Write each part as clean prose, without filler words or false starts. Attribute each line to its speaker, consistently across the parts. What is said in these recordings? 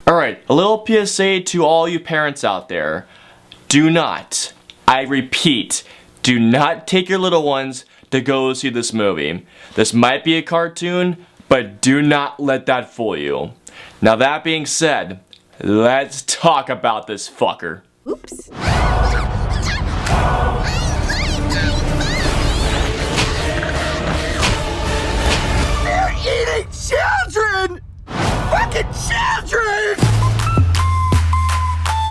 Speaker 1: Alright, a little PSA to all you parents out there. Do not, I repeat, do not take your little ones to go see this movie. This might be a cartoon, but do not let that fool you. Now that being said, let's talk about this fucker.
Speaker 2: Oops. They're eating children! Fucking children!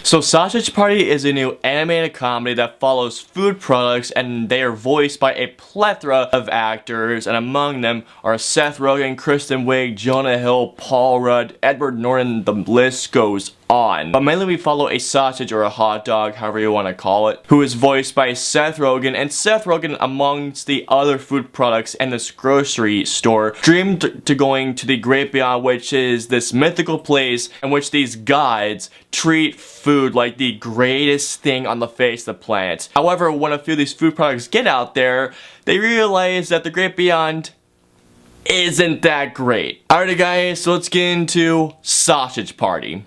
Speaker 1: So Sausage Party is a new animated comedy that follows food products, and they are voiced by a plethora of actors, and among them are Seth Rogen, Kristen Wiig, Jonah Hill, Paul Rudd, Edward Norton, the list goes on. But mainly we follow a sausage or a hot dog, however you want to call it, who is voiced by Seth Rogen, and Seth Rogen, amongst the other food products in this grocery store, dreamed to going to the Great Beyond, which is this mythical place in which these gods treat food like the greatest thing on the face of the planet. However, when a few of these food products get out there, they realize that the Great Beyond isn't that great. Alrighty guys, so let's get into Sausage Party.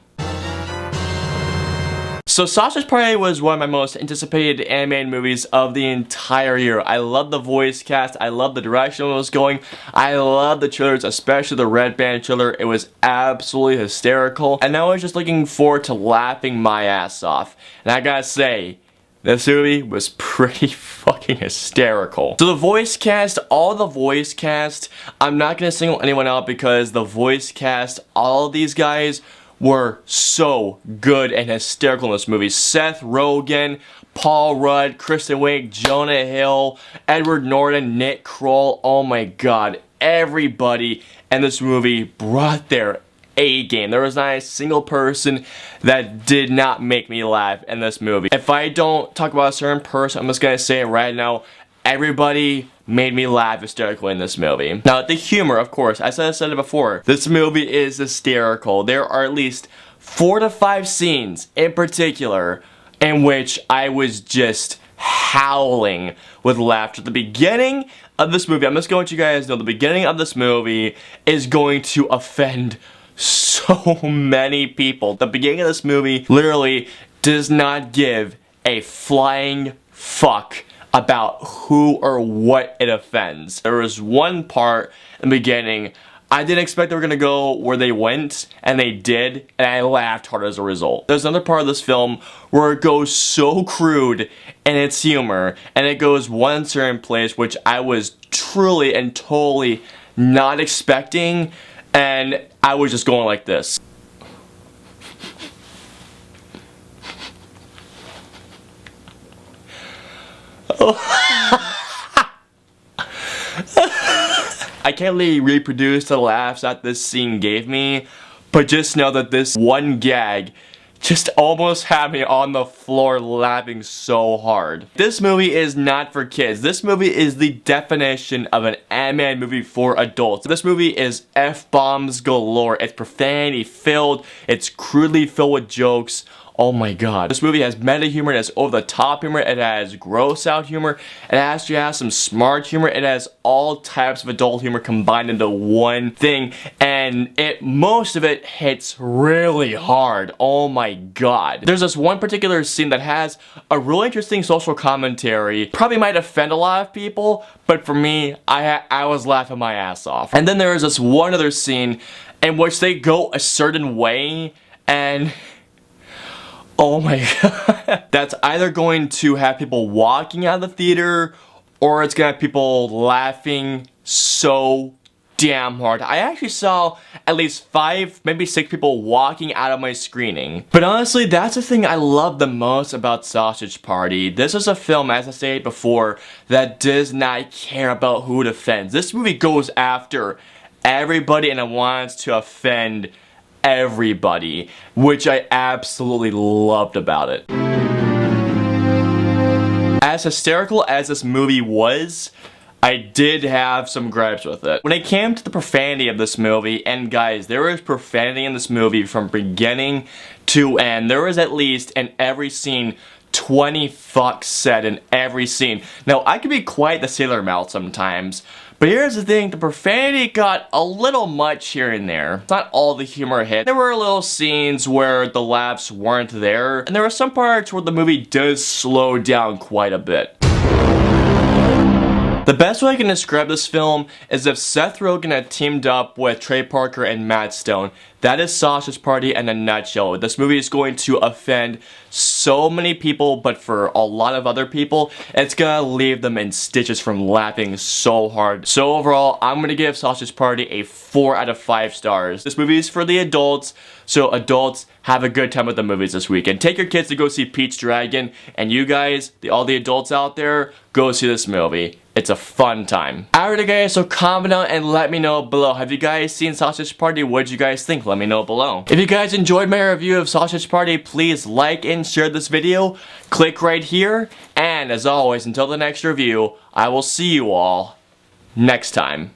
Speaker 1: So Sausage Party was one of my most anticipated animated movies of the entire year. I love the voice cast, I love the direction it was going, I love the trailers, especially the red band trailer. It was absolutely hysterical, and I was just looking forward to laughing my ass off. And I gotta say, this movie was pretty fucking hysterical. So the voice cast, all the voice cast, I'm not gonna single anyone out because the voice cast, all of these guys were so good and hysterical in this movie. Seth Rogen, Paul Rudd, Kristen Wiig, Jonah Hill, Edward Norton, Nick Kroll. Oh my god, everybody in this movie brought their A game. There was not a single person that did not make me laugh in this movie. If I don't talk about a certain person, I'm just gonna say it right now, everybody made me laugh hysterically in this movie. Now, the humor, of course, as I said it before, this movie is hysterical. There are at least 4 to 5 scenes in particular in which I was just howling with laughter. The beginning of this movie, I'm just going to let you guys know, the beginning of this movie is going to offend so many people. The beginning of this movie literally does not give a flying fuck about who or what it offends. There was one part in the beginning, I didn't expect they were gonna go where they went, and they did, and I laughed hard as a result. There's another part of this film where it goes so crude in its humor, and it goes one certain place which I was truly and totally not expecting, and I was just going like this. I can't really reproduce the laughs that this scene gave me, but just know that this one gag just almost had me on the floor laughing so hard. This movie is not for kids. This movie is the definition of an animated movie for adults. This movie is F-bombs galore. It's profanity filled, it's crudely filled with jokes. Oh my god. This movie has meta humor, it has over the top humor, it has gross out humor, it actually has some smart humor, it has all types of adult humor combined into one thing, and most of it hits really hard. Oh my god. There's this one particular scene that has a really interesting social commentary. Probably might offend a lot of people, but for me, I was laughing my ass off. And then there is this one other scene in which they go a certain way, and oh my god. That's either going to have people walking out of the theater, or it's gonna have people laughing so damn hard. I actually saw at least 5, maybe 6 people walking out of my screening. But honestly, that's the thing I love the most about Sausage Party. This is a film, as I said before, that does not care about who it offends. This movie goes after everybody and it wants to offend everybody, which I absolutely loved about it. As hysterical as this movie was, I did have some gripes with it. When it came to the profanity of this movie, and guys, there is profanity in this movie from beginning to end. There was at least in every scene 20 fucks said in every scene. Now, I could be quite the sailor mouth sometimes, But here's the thing, the profanity got a little much here and there. It's not all the humor hit. There were little scenes where the laughs weren't there, and there were some parts where the movie does slow down quite a bit. The best way I can describe this film is if Seth Rogen had teamed up with Trey Parker and Matt Stone. That is Sausage Party in a nutshell. This movie is going to offend so many people, but for a lot of other people, it's gonna leave them in stitches from laughing so hard. So overall, I'm gonna give Sausage Party a 4 out of 5 stars. This movie is for the adults, so adults have a good time with the movies this weekend. Take your kids to go see Pete's Dragon, and you guys, all the adults out there, go see this movie. It's a fun time. Alright guys, so comment down and let me know below. Have you guys seen Sausage Party? What did you guys think? Let me know below. If you guys enjoyed my review of Sausage Party, please like and share this video. Click right here. And as always, until the next review, I will see you all next time.